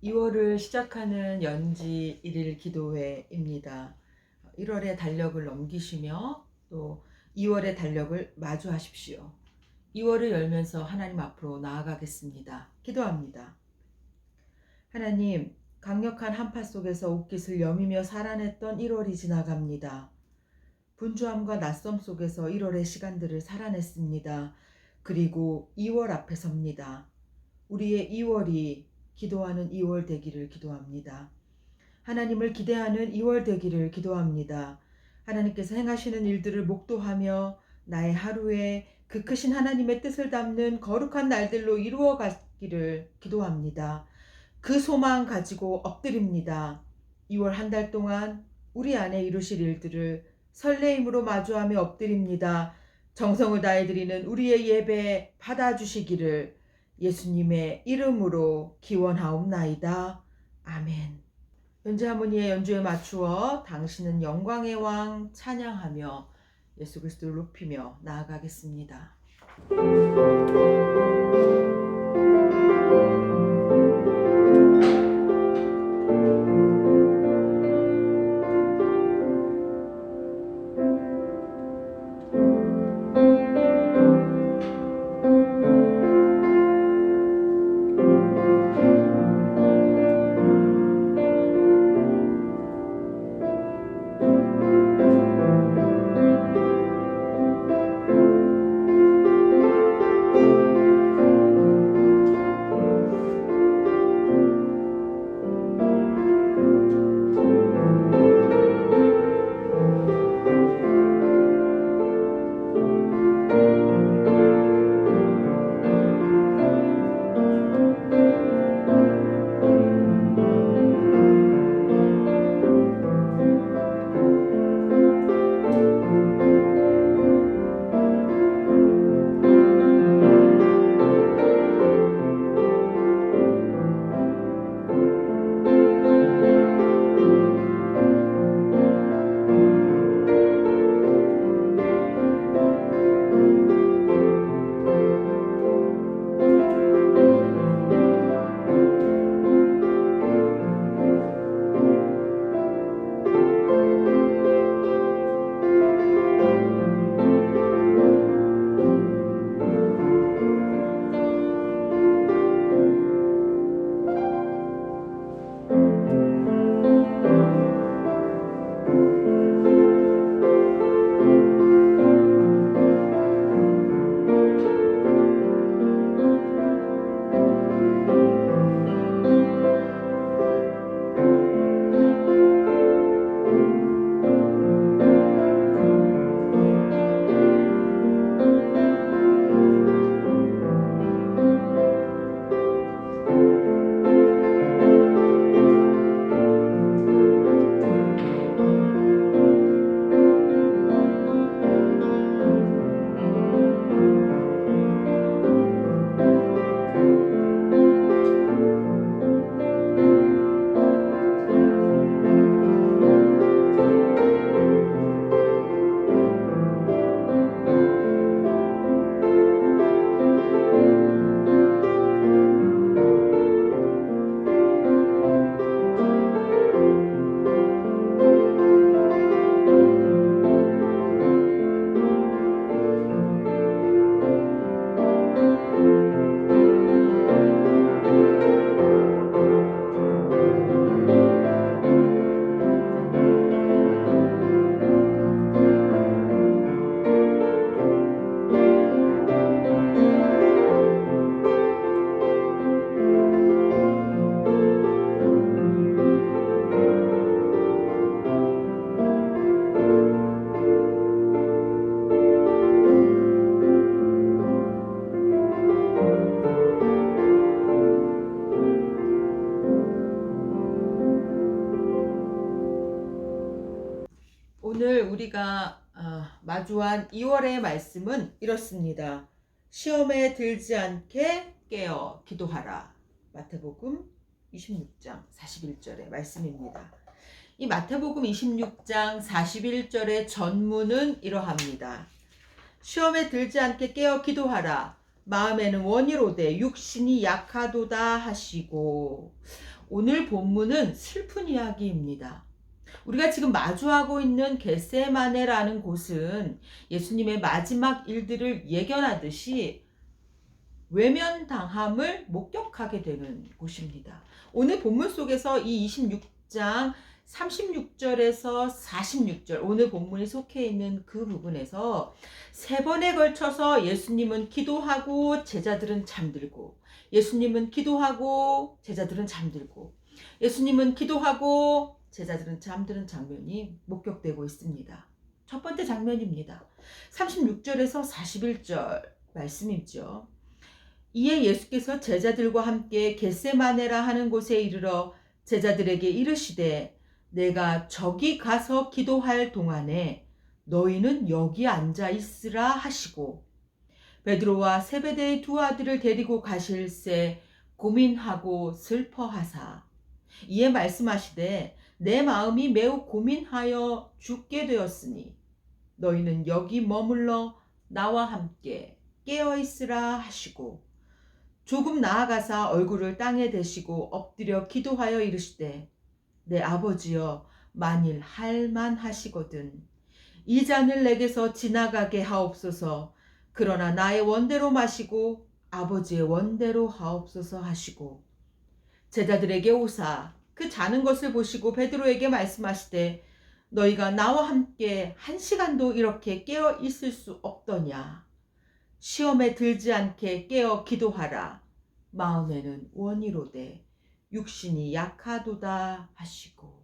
2월을 시작하는 연지 1일 기도회입니다. 1월의 달력을 넘기시며 또 2월의 달력을 마주하십시오. 2월을 열면서 하나님 앞으로 나아가겠습니다. 기도합니다. 하나님, 강력한 한파 속에서 옷깃을 여미며 살아냈던 1월이 지나갑니다. 분주함과 낯섦 속에서 1월의 시간들을 살아냈습니다. 그리고 2월 앞에 섭니다. 우리의 2월이 기도하는 2월 되기를 기도합니다. 하나님을 기대하는 2월 되기를 기도합니다. 하나님께서 행하시는 일들을 목도하며 나의 하루에 그 크신 하나님의 뜻을 담는 거룩한 날들로 이루어 가기를 기도합니다. 그 소망 가지고 엎드립니다. 2월 한 달 동안 우리 안에 이루실 일들을 설레임으로 마주하며 엎드립니다. 정성을 다해 드리는 우리의 예배 받아주시기를 예수님의 이름으로 기원하옵나이다. 아멘. 연주 하모니의 연주에 맞추어 당신은 영광의 왕 찬양하며 예수 그리스도를 높이며 나아가겠습니다. 오늘 우리가 마주한 2월의 말씀은 이렇습니다. 시험에 들지 않게 깨어 기도하라. 마태복음 26장 41절의 말씀입니다. 이 마태복음 26장 41절의 전문은 이러합니다. 시험에 들지 않게 깨어 기도하라. 마음에는 원이로되 육신이 약하도다 하시고, 오늘 본문은 슬픈 이야기입니다. 우리가 지금 마주하고 있는 겟세마네라는 곳은 예수님의 마지막 일들을 예견하듯이 외면당함을 목격하게 되는 곳입니다. 오늘 본문 속에서 이 26장 36절에서 46절, 오늘 본문이 속해 있는 그 부분에서 세 번에 걸쳐서 예수님은 기도하고 제자들은 잠들고, 예수님은 기도하고 제자들은 잠들고, 예수님은 기도하고 제자들은 잠드는 장면이 목격되고 있습니다. 첫 번째 장면입니다. 36절에서 41절 말씀이죠. 이에 예수께서 제자들과 함께 겟세마네라 하는 곳에 이르러 제자들에게 이르시되 내가 저기 가서 기도할 동안에 너희는 여기 앉아 있으라 하시고 베드로와 세베대의 두 아들을 데리고 가실새 고민하고 슬퍼하사 이에 말씀하시되 내 마음이 매우 고민하여 죽게 되었으니 너희는 여기 머물러 나와 함께 깨어 있으라 하시고 조금 나아가사 얼굴을 땅에 대시고 엎드려 기도하여 이르시되 내 아버지여 만일 할만하시거든 이 잔을 내게서 지나가게 하옵소서. 그러나 나의 원대로 마시고 아버지의 원대로 하옵소서 하시고 제자들에게 오사 그 자는 것을 보시고 베드로에게 말씀하시되 너희가 나와 함께 1시간도 이렇게 깨어 있을 수 없더냐. 시험에 들지 않게 깨어 기도하라. 마음에는 원이로되 육신이 약하도다 하시고.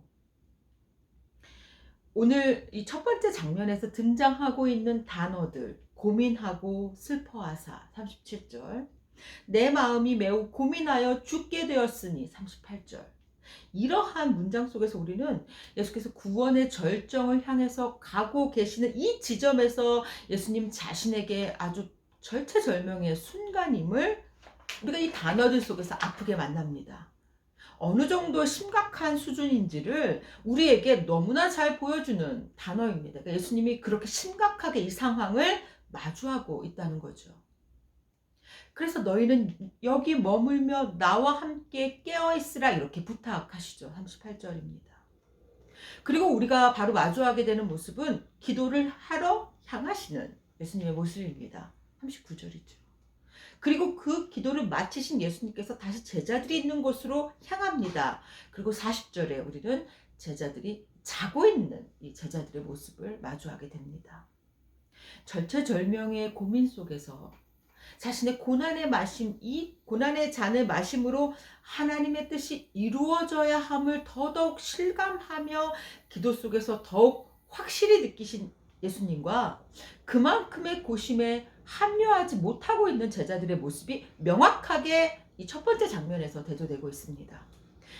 오늘 이 첫 번째 장면에서 등장하고 있는 단어들 고민하고 슬퍼하사 37절, 내 마음이 매우 고민하여 죽게 되었으니 38절. 이러한 문장 속에서 우리는 예수께서 구원의 절정을 향해서 가고 계시는 이 지점에서 예수님 자신에게 아주 절체절명의 순간임을 우리가 이 단어들 속에서 아프게 만납니다. 어느 정도 심각한 수준인지를 우리에게 너무나 잘 보여주는 단어입니다. 그러니까 예수님이 그렇게 심각하게 이 상황을 마주하고 있다는 거죠. 그래서 너희는 여기 머물며 나와 함께 깨어있으라 이렇게 부탁하시죠. 38절입니다. 그리고 우리가 바로 마주하게 되는 모습은 기도를 하러 향하시는 예수님의 모습입니다. 39절이죠. 그리고 그 기도를 마치신 예수님께서 다시 제자들이 있는 곳으로 향합니다. 그리고 40절에 우리는 제자들이 자고 있는 이 제자들의 모습을 마주하게 됩니다. 절체절명의 고민 속에서 자신의 고난의 마심, 이 고난의 잔을 마심으로 하나님의 뜻이 이루어져야 함을 더더욱 실감하며 기도 속에서 더욱 확실히 느끼신 예수님과 그만큼의 고심에 합류하지 못하고 있는 제자들의 모습이 명확하게 이 첫 번째 장면에서 대조되고 있습니다.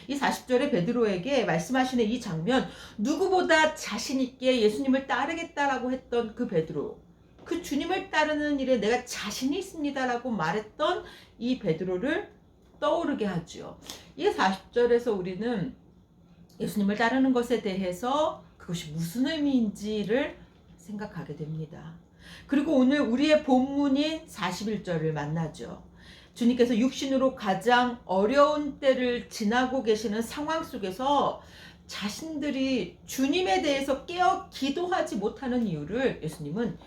이 40절에 베드로에게 말씀하시는 이 장면, 누구보다 자신 있게 예수님을 따르겠다라고 했던 그 베드로, 그 주님을 따르는 일에 내가 자신이 있습니다라고 말했던 이 베드로를 떠오르게 하죠. 이 40절에서 우리는 예수님을 따르는 것에 대해서 그것이 무슨 의미인지를 생각하게 됩니다. 그리고 오늘 우리의 본문인 41절을 만나죠. 주님께서 육신으로 가장 어려운 때를 지나고 계시는 상황 속에서 자신들이 주님에 대해서 깨어 기도하지 못하는 이유를 예수님은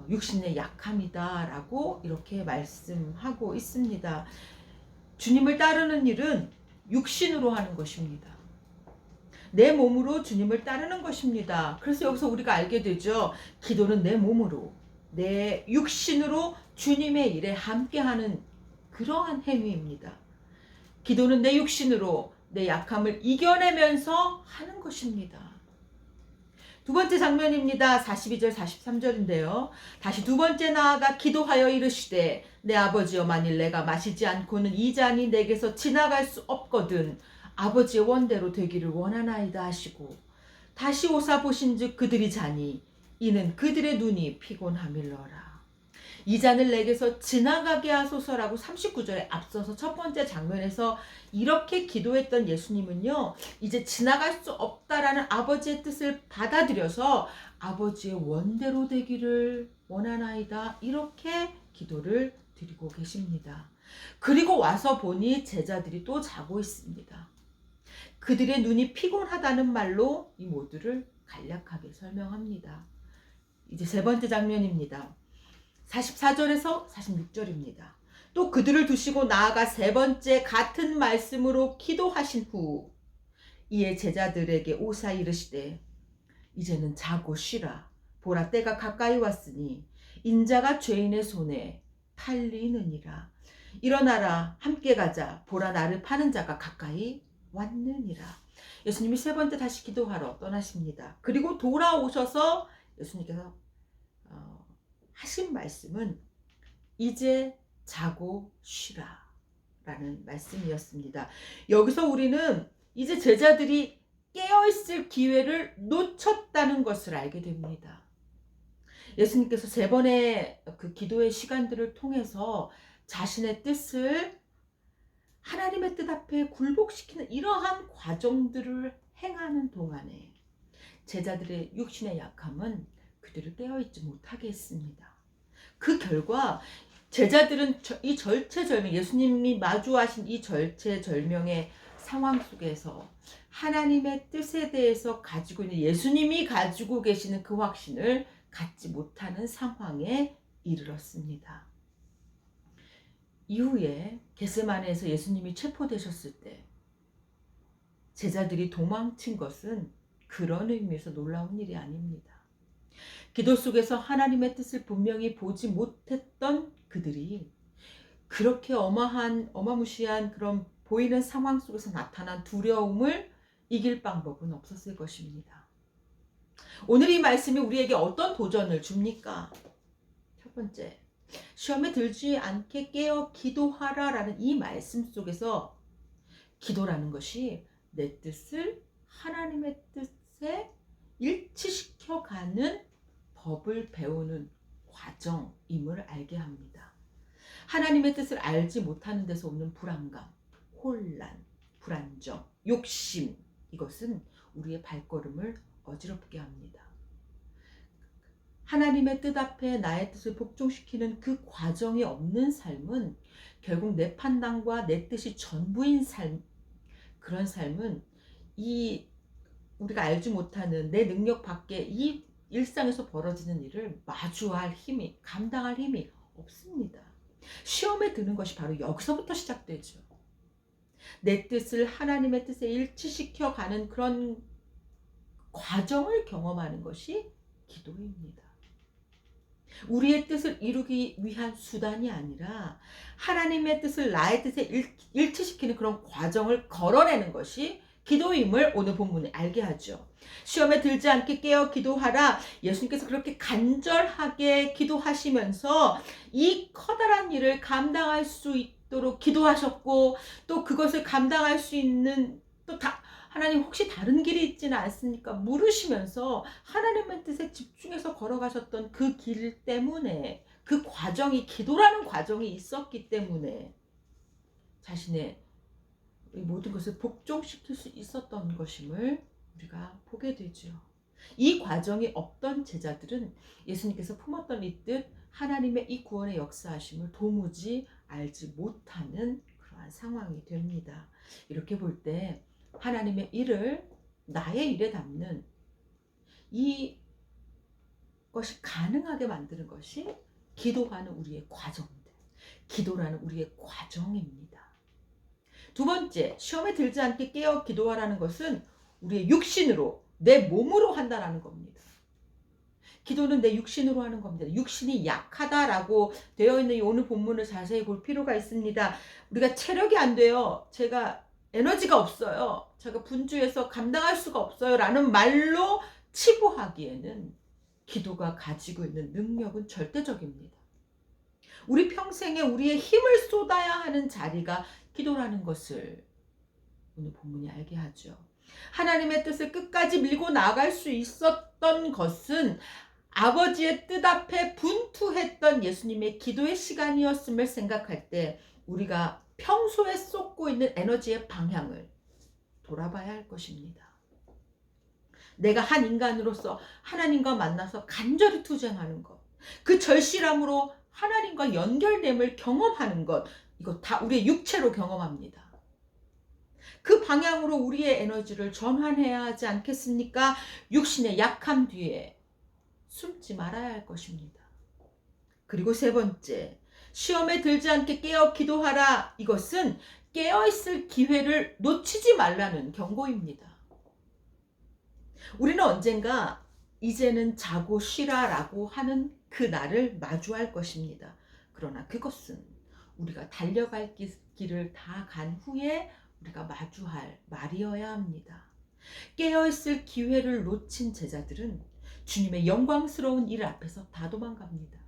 육신의 약함이다라고 이렇게 말씀하고 있습니다. 주님을 따르는 일은 육신으로 하는 것입니다. 내 몸으로 주님을 따르는 것입니다. 그래서 여기서 우리가 알게 되죠. 기도는 내 몸으로, 내 육신으로 주님의 일에 함께하는 그러한 행위입니다. 기도는 내 육신으로 내 약함을 이겨내면서 하는 것입니다. 두 번째 장면입니다. 42절 43절인데요. 다시 두 번째 나아가 기도하여 이르시되 내 아버지여 만일 내가 마시지 않고는 이 잔이 내게서 지나갈 수 없거든 아버지의 원대로 되기를 원하나이다 하시고 다시 오사 보신즉 그들이 자니 이는 그들의 눈이 피곤함일러라. 이 잔을 내게서 지나가게 하소서라고 39절에 앞서서 첫 번째 장면에서 이렇게 기도했던 예수님은요, 이제 지나갈 수 없다라는 아버지의 뜻을 받아들여서 아버지의 원대로 되기를 원하나이다 이렇게 기도를 드리고 계십니다. 그리고 와서 보니 제자들이 또 자고 있습니다. 그들의 눈이 피곤하다는 말로 이 모두를 간략하게 설명합니다. 이제 세 번째 장면입니다. 44절에서 46절입니다. 또 그들을 두시고 나아가 세 번째 같은 말씀으로 기도하신 후 이에 제자들에게 오사 이르시되 이제는 자고 쉬라. 보라 때가 가까이 왔으니 인자가 죄인의 손에 팔리느니라. 일어나라 함께 가자. 보라 나를 파는 자가 가까이 왔느니라. 예수님이 세 번째 다시 기도하러 떠나십니다. 그리고 돌아오셔서 예수님께서 하신 말씀은 이제 자고 쉬라 라는 말씀이었습니다. 여기서 우리는 이제 제자들이 깨어있을 기회를 놓쳤다는 것을 알게 됩니다. 예수님께서 세 번의 그 기도의 시간들을 통해서 자신의 뜻을 하나님의 뜻 앞에 굴복시키는 이러한 과정들을 행하는 동안에 제자들의 육신의 약함은 그들을 깨어있지 못하게 했습니다. 그 결과 제자들은 이 절체절명, 예수님이 마주하신 이 절체절명의 상황 속에서 하나님의 뜻에 대해서 가지고 있는 예수님이 가지고 계시는 그 확신을 갖지 못하는 상황에 이르렀습니다. 이후에 겟세마네에서 예수님이 체포되셨을 때 제자들이 도망친 것은 그런 의미에서 놀라운 일이 아닙니다. 기도 속에서 하나님의 뜻을 분명히 보지 못했던 그들이 그렇게 어마무시한 그런 보이는 상황 속에서 나타난 두려움을 이길 방법은 없었을 것입니다. 오늘 이 말씀이 우리에게 어떤 도전을 줍니까? 첫 번째, 시험에 들지 않게 깨어 기도하라 라는 이 말씀 속에서 기도라는 것이 내 뜻을 하나님의 뜻에 일치시켜가는 법을 배우는 과정임을 알게 합니다. 하나님의 뜻을 알지 못하는 데서 오는 불안감, 혼란, 불안정, 욕심, 이것은 우리의 발걸음을 어지럽게 합니다. 하나님의 뜻 앞에 나의 뜻을 복종시키는 그 과정이 없는 삶은 결국 내 판단과 내 뜻이 전부인 삶, 그런 삶은 이 우리가 알지 못하는 내 능력 밖에 이 일상에서 벌어지는 일을 마주할 힘이, 감당할 힘이 없습니다. 시험에 드는 것이 바로 여기서부터 시작되죠. 내 뜻을 하나님의 뜻에 일치시켜 가는 그런 과정을 경험하는 것이 기도입니다. 우리의 뜻을 이루기 위한 수단이 아니라 하나님의 뜻을 나의 뜻에 일치시키는 그런 과정을 걸어내는 것이 기도임을 오늘 본문에 알게 하죠. 시험에 들지 않게 깨어 기도하라. 예수님께서 그렇게 간절하게 기도하시면서 이 커다란 일을 감당할 수 있도록 기도하셨고, 또 그것을 감당할 수 있는 하나님 혹시 다른 길이 있지는 않습니까? 물으시면서 하나님의 뜻에 집중해서 걸어가셨던 그 길 때문에, 그 과정이 기도라는 과정이 있었기 때문에 자신의 모든 것을 복종시킬 수 있었던 것임을 우리가 보게 되죠. 이 과정이 없던 제자들은 예수님께서 품었던 이 뜻, 하나님의 이 구원의 역사하심을 도무지 알지 못하는 그러한 상황이 됩니다. 이렇게 볼 때 하나님의 일을 나의 일에 담는 이 것이 가능하게 만드는 것이 기도하는 우리의 과정들, 기도라는 우리의 과정입니다. 두 번째, 시험에 들지 않게 깨어 기도하라는 것은 우리의 육신으로, 내 몸으로 한다라는 겁니다. 기도는 내 육신으로 하는 겁니다. 육신이 약하다라고 되어 있는 이 오늘 본문을 자세히 볼 필요가 있습니다. 우리가 체력이 안 돼요. 제가 에너지가 없어요. 제가 분주해서 감당할 수가 없어요. 라는 말로 치부하기에는 기도가 가지고 있는 능력은 절대적입니다. 우리 평생에 우리의 힘을 쏟아야 하는 자리가 기도라는 것을 오늘 본문이 알게 하죠. 하나님의 뜻을 끝까지 밀고 나갈 수 있었던 것은 아버지의 뜻 앞에 분투했던 예수님의 기도의 시간이었음을 생각할 때 우리가 평소에 쏟고 있는 에너지의 방향을 돌아봐야 할 것입니다. 내가 한 인간으로서 하나님과 만나서 간절히 투쟁하는 것, 그 절실함으로 하나님과 연결됨을 경험하는 것, 이거 다 우리의 육체로 경험합니다. 그 방향으로 우리의 에너지를 전환해야 하지 않겠습니까? 육신의 약함 뒤에 숨지 말아야 할 것입니다. 그리고 세 번째, 시험에 들지 않게 깨어 기도하라. 이것은 깨어있을 기회를 놓치지 말라는 경고입니다. 우리는 언젠가 이제는 자고 쉬라라고 하는 그 날을 마주할 것입니다. 그러나 그것은 우리가 달려갈 길을 다 간 후에 우리가 마주할 말이어야 합니다. 깨어있을 기회를 놓친 제자들은 주님의 영광스러운 일 앞에서 다 도망갑니다.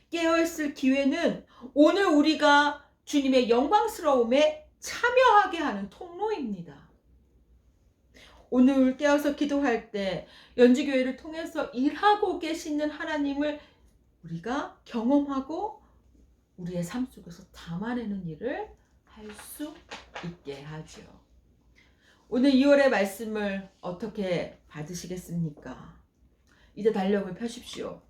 깨어있을 기회는 오늘 우리가 주님의 영광스러움에 참여하게 하는 통로입니다. 오늘 깨어서 기도할 때 연주교회를 통해서 일하고 계시는 하나님을 우리가 경험하고 우리의 삶 속에서 담아내는 일을 할 수 있게 하죠. 오늘 2월의 말씀을 어떻게 받으시겠습니까? 이제 달력을 펴십시오.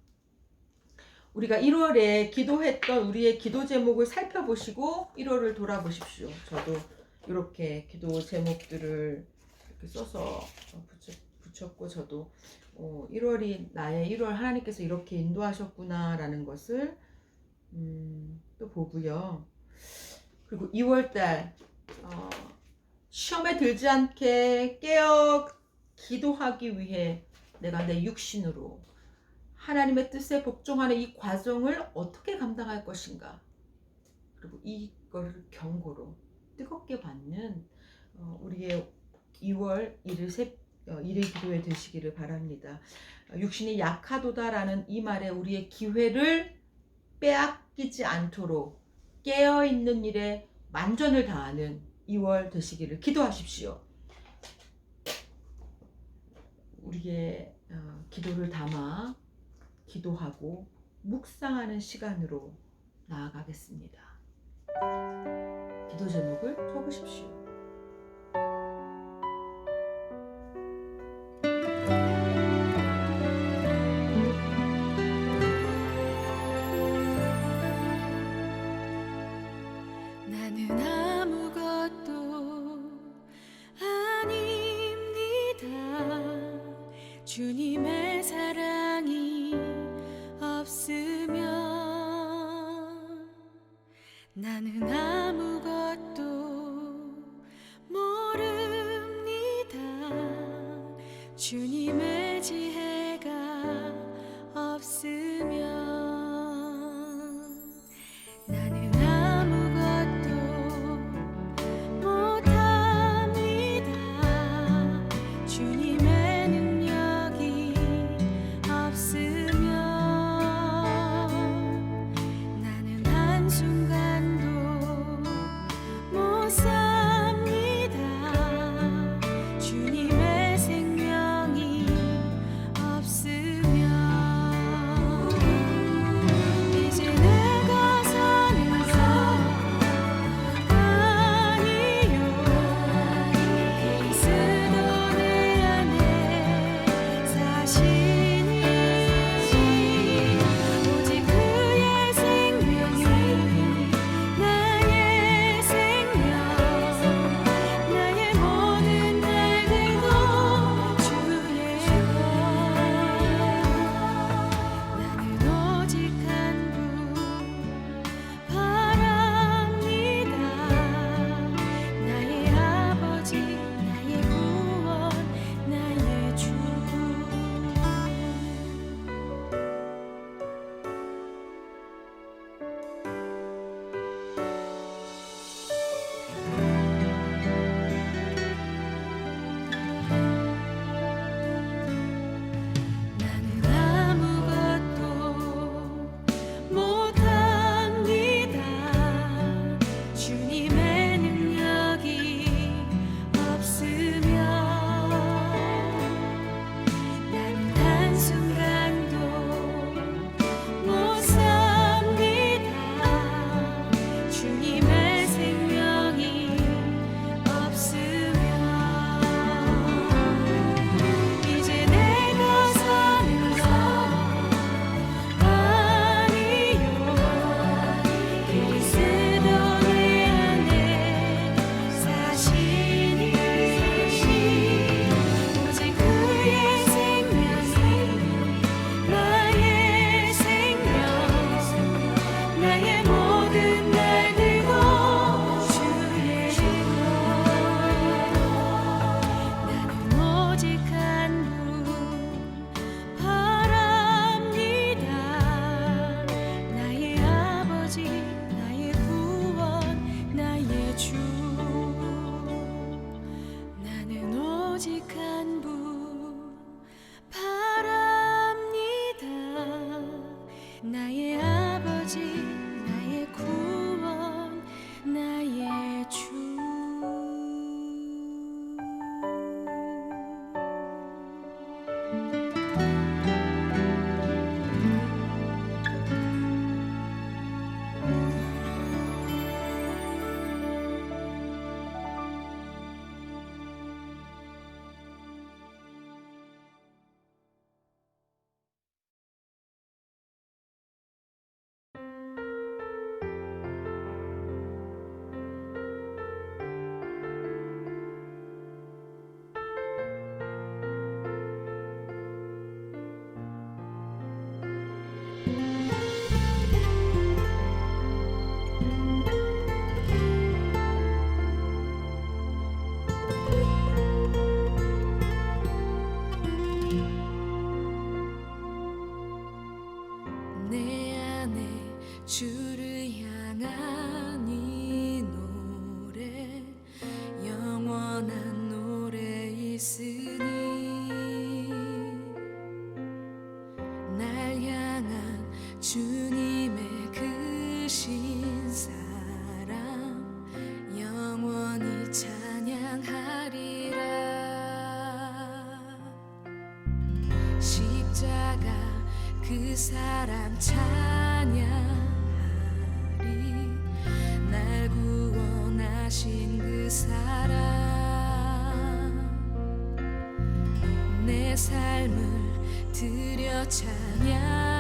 우리가 1월에 기도했던 우리의 기도 제목을 살펴보시고 1월을 돌아보십시오. 저도 이렇게 기도 제목들을 이렇게 써서 붙였고, 저도 1월이 나의 1월 하나님께서 이렇게 인도하셨구나라는 것을 또 보고요. 그리고 2월달 시험에 들지 않게 깨어 기도하기 위해 내가 내 육신으로 하나님의 뜻에 복종하는 이 과정을 어떻게 감당할 것인가, 그리고 이거를 경고로 뜨겁게 받는 우리의 2월 1일 기도에 되시기를 바랍니다. 육신이 약하도다라는 이 말에 우리의 기회를 빼앗기지 않도록 깨어있는 일에 만전을 다하는 2월 되시기를 기도하십시오. 우리의 기도를 담아 기도하고 묵상하는 시간으로 나아가겠습니다. 기도 제목을 적으십시오. 나는 아무것도 아닙니다. 주님의 사랑이 없으면 나는 아무것도 모릅니다. 주님의 지혜가 없으면 나는 아무것도 못합니다. 주님의 능력이 없으면 나는 한순간도 주를 향한 이 노래 영원한 노래이으니 날 향한 주님의 그 신사랑 영원히 찬양하리라. 십자가 그 사랑 찬양하리. 날 구원하신 그 사랑 내 삶을 드려 찬양